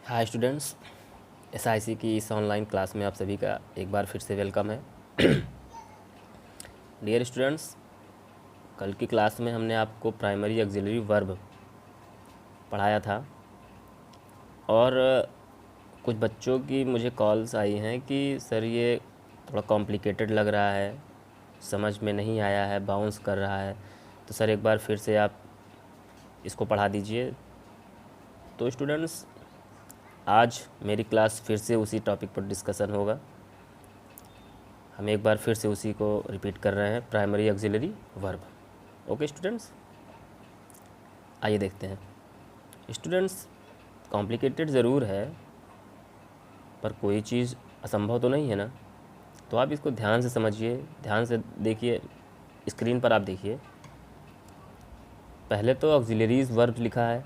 Hi students, SIC की इस online class में आप सभी का एक बार फिर से वेलकम है। डियर स्टूडेंट्स, कल की क्लास में हमने आपको प्राइमरी ऑक्सिलरी वर्ब पढ़ाया था और कुछ बच्चों की मुझे कॉल्स आई हैं कि सर ये थोड़ा कॉम्प्लिकेटेड लग रहा है, समझ में नहीं आया है, बाउंस कर रहा है, तो सर एक बार फिर से आप इसको पढ़ा दीजिए। तो स्टूडेंट्स, आज मेरी क्लास फिर से उसी टॉपिक पर डिस्कशन होगा। हम एक बार फिर से उसी को रिपीट कर रहे हैं, primary auxiliary verb. Okay students, आइए देखते हैं। स्टूडेंट्स, कॉम्प्लिकेटेड ज़रूर है पर कोई चीज़ असंभव तो नहीं है ना। तो आप इसको ध्यान से समझिए, ध्यान से देखिए। स्क्रीन पर आप देखिए, पहले तो ऑक्सिलरीज वर्ब लिखा है,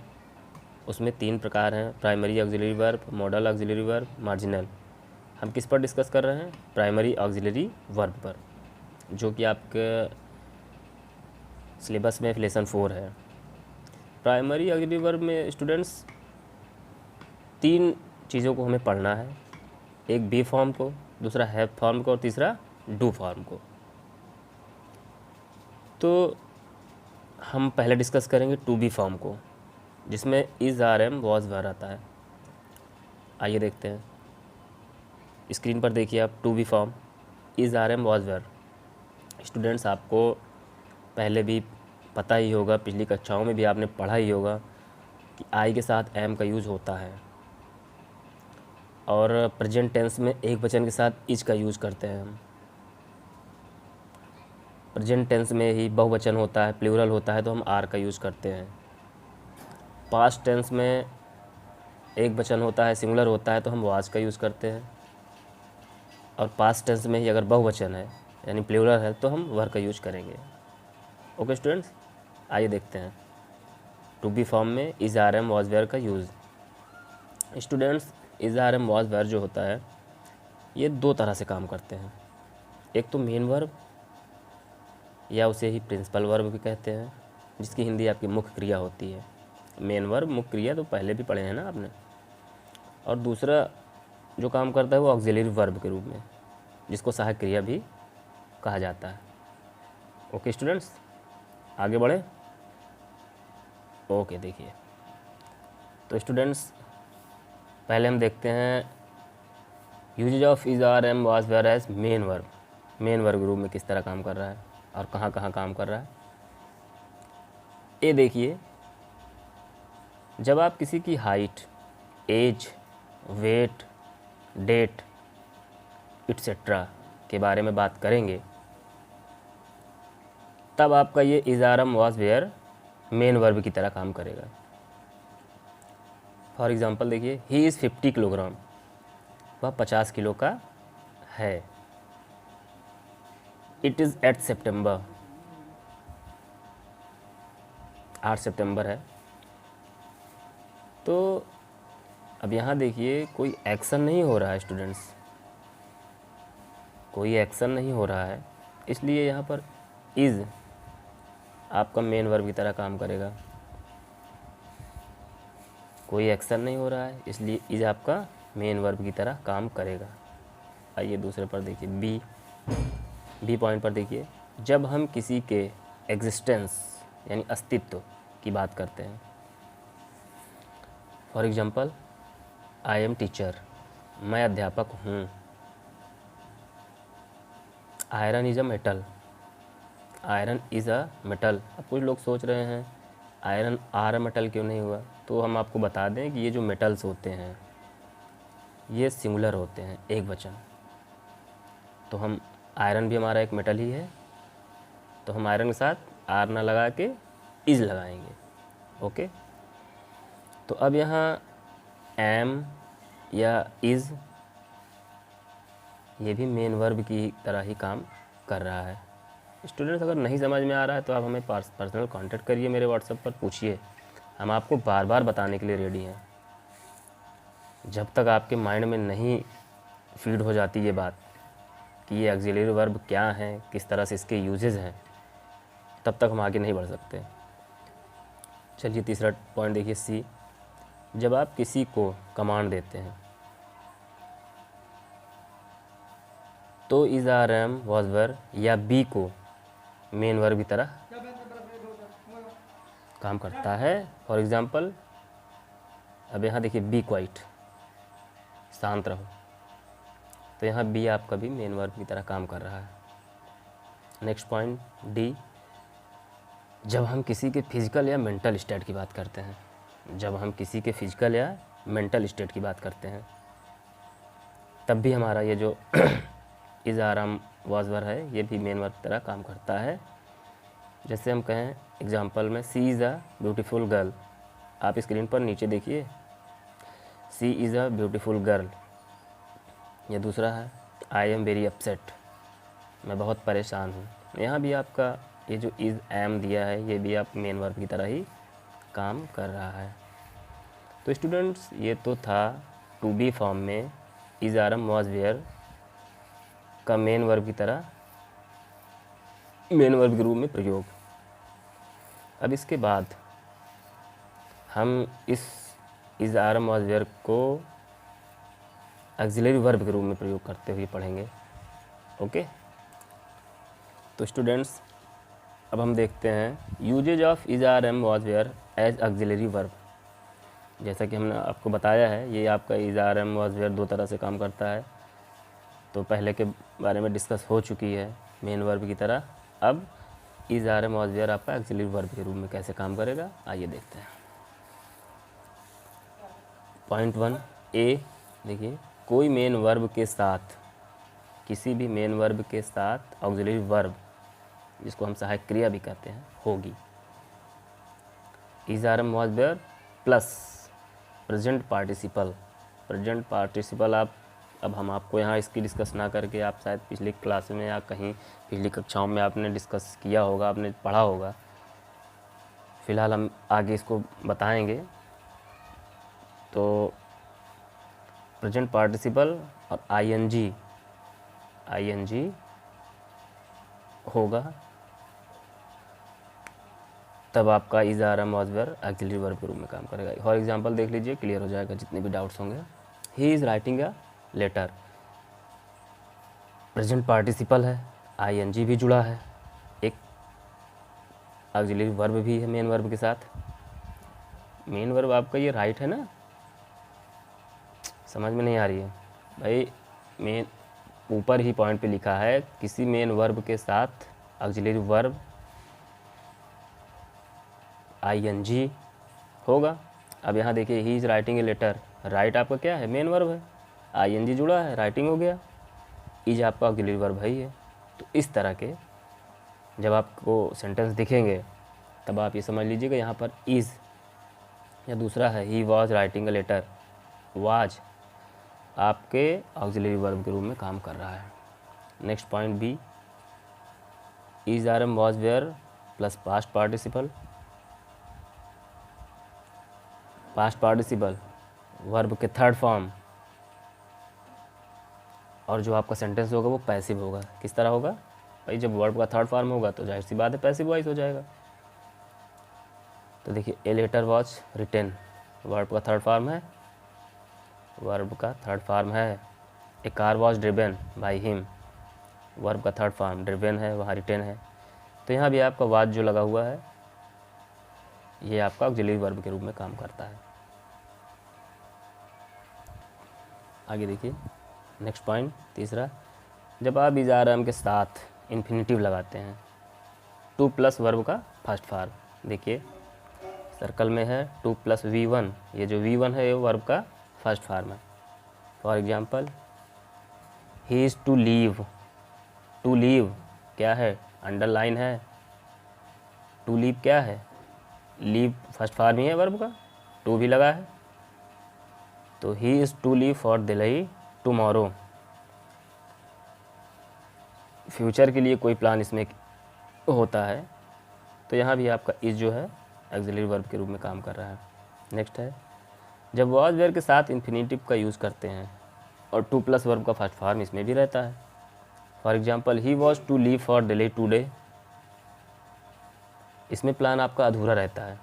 उसमें 3 प्रकार हैं, primary auxiliary verb, model auxiliary verb, marginal. हम किस पर डिस्कस कर रहे हैं? प्राइमरी ऑक्सिलरी वर्ब पर, जो कि आपके सिलेबस में लेसन 4 है। प्राइमरी ऑक्सिलरी वर्ब में स्टूडेंट्स 3 चीज़ों को हमें पढ़ना है, एक बी फॉर्म को, दूसरा हैव फॉर्म को और तीसरा डू फॉर्म को। तो हम पहले डिस्कस करेंगे टू बी फॉर्म को, जिसमें is, are, am, was, were आता है। आइए देखते हैं, स्क्रीन पर देखिए आप। To be form, is, are, am, was, were. Students, आपको पहले भी पता ही होगा, पिछली कक्षाओं में भी आपने पढ़ा ही होगा कि आई के साथ एम का यूज़ होता है और प्रेजेंट टेंस में एक वचन के साथ इज का यूज़ करते हैं हम। प्रेजेंट टेंस में ही बहुवचन होता है, प्लूरल होता है, तो हम आर का यूज़ करते हैं। पास्ट टेंस में एक वचन होता है, सिंगुलर होता है, तो हम वाज का यूज़ करते हैं। और पास्ट टेंस में ही अगर बहुवचन है यानी प्लूरल है तो हम वर का यूज़ करेंगे। ओके स्टूडेंट्स, आइए देखते हैं टू बी फॉर्म में is, are, am, was, were का use. Students, is, are, am, was, were जो होता है ये 2 तरह से काम करते हैं। एक तो मेन वर्ब या उसे ही प्रिंसिपल वर्ब भी कहते हैं, जिसकी हिंदी आपकी मुख्य क्रिया होती है। मेन वर्ब मुख्य क्रिया तो पहले भी पढ़े हैं ना आपने। और दूसरा जो काम करता है वो ऑक्सिलरी वर्ब के रूप में, जिसको सहायक क्रिया भी कहा जाता है। ओके स्टूडेंट्स, आगे बढ़े। ओके, देखिए तो स्टूडेंट्स, पहले हम देखते हैं usages of is, are, am, was, were as main verb. Main verb group में किस तरह काम कर रहा है और कहाँ कहाँ काम कर रहा है। ये देखिए, जब आप किसी की height, age, weight, date etcetera के बारे में बात करेंगे, तब आपका ये is, are, am, was, were main verb की तरह काम करेगा। फॉर एग्ज़ाम्पल देखिए, ही इज़ 50 किलोग्राम, वह 50 किलो का है। इट इज़ 8 सितंबर, 8 सितंबर है। तो अब यहाँ देखिए, कोई एक्शन नहीं हो रहा है स्टूडेंट्स, कोई एक्शन नहीं हो रहा है, इसलिए यहाँ पर इज़ आपका मेन वर्ब की तरह काम करेगा। कोई एक्शन नहीं हो रहा है, इसलिए इज़ आपका मेन वर्ब की तरह काम करेगा। आइए दूसरे पर देखिए, बी पॉइंट पर देखिए, जब हम किसी के एग्जिस्टेंस यानी अस्तित्व की बात करते हैं। For example, I am teacher, मैं अध्यापक हूँ। Iron is a metal, iron is a metal. अब कुछ लोग सोच रहे हैं आयरन आर मेटल क्यों नहीं हुआ, तो हम आपको बता दें कि ये जो मेटल्स होते हैं ये सिंगुलर होते हैं, एक वचन। तो हम आयरन भी हमारा एक मेटल ही है, तो हम आयरन के साथ आर ना लगा के इज़ लगाएंगे। ओके, तो अब यहाँ एम या इज़ ये भी मेन वर्ब की तरह ही काम कर रहा है। स्टूडेंट्स, अगर नहीं समझ में आ रहा है तो आप हमें पर्सनल कांटेक्ट करिए, मेरे व्हाट्सएप पर पूछिए, हम आपको बार बार बताने के लिए रेडी हैं। जब तक आपके माइंड में नहीं फीड हो जाती ये बात कि ये ऑक्सिलरी वर्ब क्या हैं, किस तरह से इसके यूजेस हैं, तब तक हम आगे नहीं बढ़ सकते। चलिए तीसरा पॉइंट देखिए, सी। जब आप किसी को कमांड देते हैं तो is are am was were या बी को मेन वर्ब की तरह काम करता है। फॉर एग्जांपल अब यहाँ देखिए बी क्वाइट, शांत रहो, तो यहाँ बी आपका भी मेन वर्ब की तरह काम कर रहा है। नेक्स्ट पॉइंट डी, जब हम किसी के फिजिकल या मेंटल स्टेट की बात करते हैं, जब हम किसी के फिजिकल या मेंटल स्टेट की बात करते हैं तब भी हमारा ये जो इज़ आराम वॉज वर है ये भी मेन वर्ब की तरह काम करता है। जैसे हम कहें एग्जांपल में सी इज़ अ ब्यूटीफुल गर्ल, आप स्क्रीन पर नीचे देखिए सी इज़ अ ब्यूटीफुल गर्ल। ये दूसरा है आई एम वेरी अपसेट, मैं बहुत परेशान हूँ। यहाँ भी आपका ये जो इज़ एम दिया है ये भी आप मेन वर्ब की तरह ही काम कर रहा है। तो स्टूडेंट्स ये तो था टू बी फॉर्म में इज़ आरम वॉज वेयर का मेन वर्ब की तरह मेन वर्ब के रूप में प्रयोग। अब इसके बाद हम इस इज़ आरम वॉज वेयर को ऑक्सिलरी वर्ब के रूप में प्रयोग करते हुए पढ़ेंगे। ओके, तो स्टूडेंट्स अब हम देखते हैं usages of is are am was were as auxiliary verb. जैसा कि हमने आपको बताया है ये आपका is are am was were दो तरह से काम करता है, तो पहले के बारे में डिस्कस हो चुकी है मेन वर्ब की तरह। अब is are am was were आपका ऑक्सिलरी वर्ब के रूप में कैसे काम करेगा आइए देखते हैं। पॉइंट 1 ए, देखिए कोई मेन वर्ब के साथ, किसी भी मेन वर्ब के साथ ऑक्सिलरी वर्ब जिसको हम सहायक क्रिया भी कहते हैं होगी। Is are am was were plus present participle. Present participle आप अब हम आपको यहाँ इसकी डिस्कस ना करके आप शायद पिछली क्लास में या कहीं पिछली कक्षाओं में आपने डिस्कस किया होगा, आपने पढ़ा होगा। फ़िलहाल हम आगे इसको बताएंगे। तो प्रेजेंट पार्टिसिपल और आईएनजी होगा तब आपका is are am was were auxiliary verb के रूप में काम करेगा। फॉर एग्जांपल देख लीजिए, क्लियर हो जाएगा जितने भी डाउट्स होंगे। He is writing a letter, present participle है, आईएनजी भी जुड़ा है, एक ऑक्सिलरी वर्ब भी है मेन वर्ब के साथ। मेन वर्ब आपका ये राइट है ना, समझ में नहीं आ रही है भाई। मेन ऊपर ही पॉइंट पे लिखा है किसी मेन वर्ब के साथ ऑक्सिलरी वर्ब आईएनजी होगा। अब यहाँ देखिए he is writing a letter, right आपका क्या है मेन वर्ब है, आईएनजी जुड़ा है, राइटिंग हो गया, इज आपका ऑक्सिलरी वर्ब है ही है। तो इस तरह के जब आपको सेंटेंस दिखेंगे तब आप ये समझ लीजिएगा यहाँ पर इज़, या दूसरा है he was writing a letter, was आपके ऑक्सिलरी वर्ब के रूप में काम कर रहा है। Next point B, is are am was were plus past participle. Past participle verb के थर्ड फॉर्म, और जो आपका सेंटेंस होगा वो पैसिव होगा। किस तरह होगा भाई, जब वर्ब का थर्ड फॉर्म होगा तो जाहिर सी बात है पैसिव वॉइस हो जाएगा। तो देखिए a letter was written, verb का थर्ड फॉर्म है, वर्ब का थर्ड फॉर्म है। A car was driven by him, verb का थर्ड फॉर्म, ड्रिवन है वहाँ रिटेन है। तो यहाँ भी आपका वाज जो लगा हुआ है ये आपका ऑक्सिलरी वर्ब के रूप में काम करता है। आगे देखिए नेक्स्ट पॉइंट तीसरा, जब आप इज़ आर एम के साथ इन्फिनिटिव लगाते हैं टू प्लस वर्ब का फर्स्ट फॉर्म, देखिए सर्कल में है टू प्लस V1, ये जो V1 है ये वर्ब का फर्स्ट फॉर्म है। For example he is to leave, to leave क्या है, अंडरलाइन है, टू लीव क्या है, लीव फर्स्ट फॉर्म ही है वर्ब का, टू भी लगा है। तो he is to leave for Delhi tomorrow, future के लिए कोई प्लान इसमें होता है। तो यहाँ भी आपका इज़ जो है ऑक्सिलरी वर्ब के रूप में काम कर रहा है। नेक्स्ट है जब वॉज वेयर के साथ इन्फिनिटिव का यूज़ करते हैं और टू प्लस वर्ब का फर्स्ट फॉर्म इसमें भी रहता है। For example he was to leave for Delhi today, इसमें प्लान आपका अधूरा रहता है,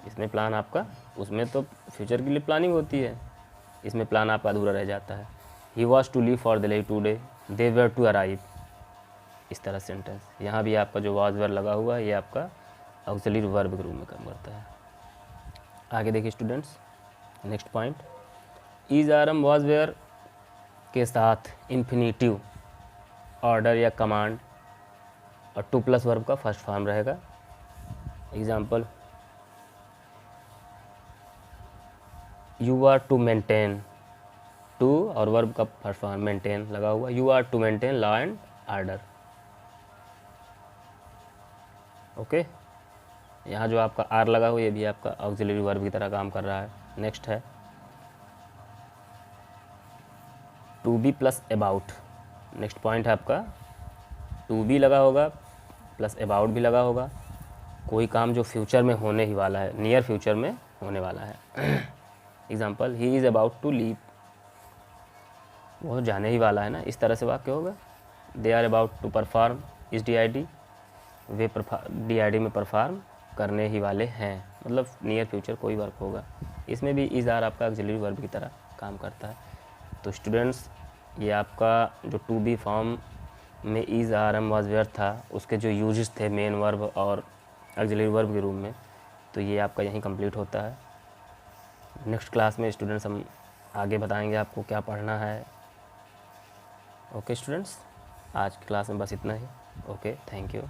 इसमें प्लान आपका, उसमें तो फ्यूचर के लिए प्लानिंग होती है, इसमें प्लान आपका अधूरा रह जाता है। He was to leave for Delhi today, they were to arrive, इस तरह सेंटेंस। यहाँ भी आपका जो वाज वेयर लगा हुआ है ये आपका ऑक्सिलरी वर्ब के रूप में काम करता है। आगे देखिए students, next point, is are am was were के साथ इन्फिनिटिव ऑर्डर या कमांड और टू प्लस वर्ब का फर्स्ट फॉर्म रहेगा। Example, you are to maintain, to और वर्ब का फर्स्ट फॉर्म मेंटेन लगा हुआ, you are to maintain law and order. Okay, यहाँ जो आपका आर लगा हुआ ये भी आपका ऑक्सिलरी वर्ब की तरह काम कर रहा है। नेक्स्ट है to be plus about. Next point है आपका टू बी लगा होगा प्लस अबाउट भी लगा होगा, कोई काम जो फ्यूचर में होने ही वाला है, नियर फ्यूचर में होने वाला है। Example, he is about to leave, वो जाने ही वाला है ना, इस तरह से वाक्य होगा। They are about to perform इस DID, वे DID में परफॉर्म करने ही वाले हैं, मतलब नियर फ्यूचर कोई वर्क होगा। इसमें भी इज़ आर आपका ऑक्सिलरी वर्ब की तरह काम करता है। तो स्टूडेंट्स, ये आपका जो टू बी फॉर्म में is are am was were था, उसके जो यूजेस थे मेन वर्ब और ऑक्सिलरी वर्ब के रूप में, तो ये आपका यहीं कंप्लीट होता है। नेक्स्ट क्लास में स्टूडेंट्स हम आगे बताएंगे आपको क्या पढ़ना है। ओके स्टूडेंट्स, आज की क्लास में बस इतना ही। Okay, thank you.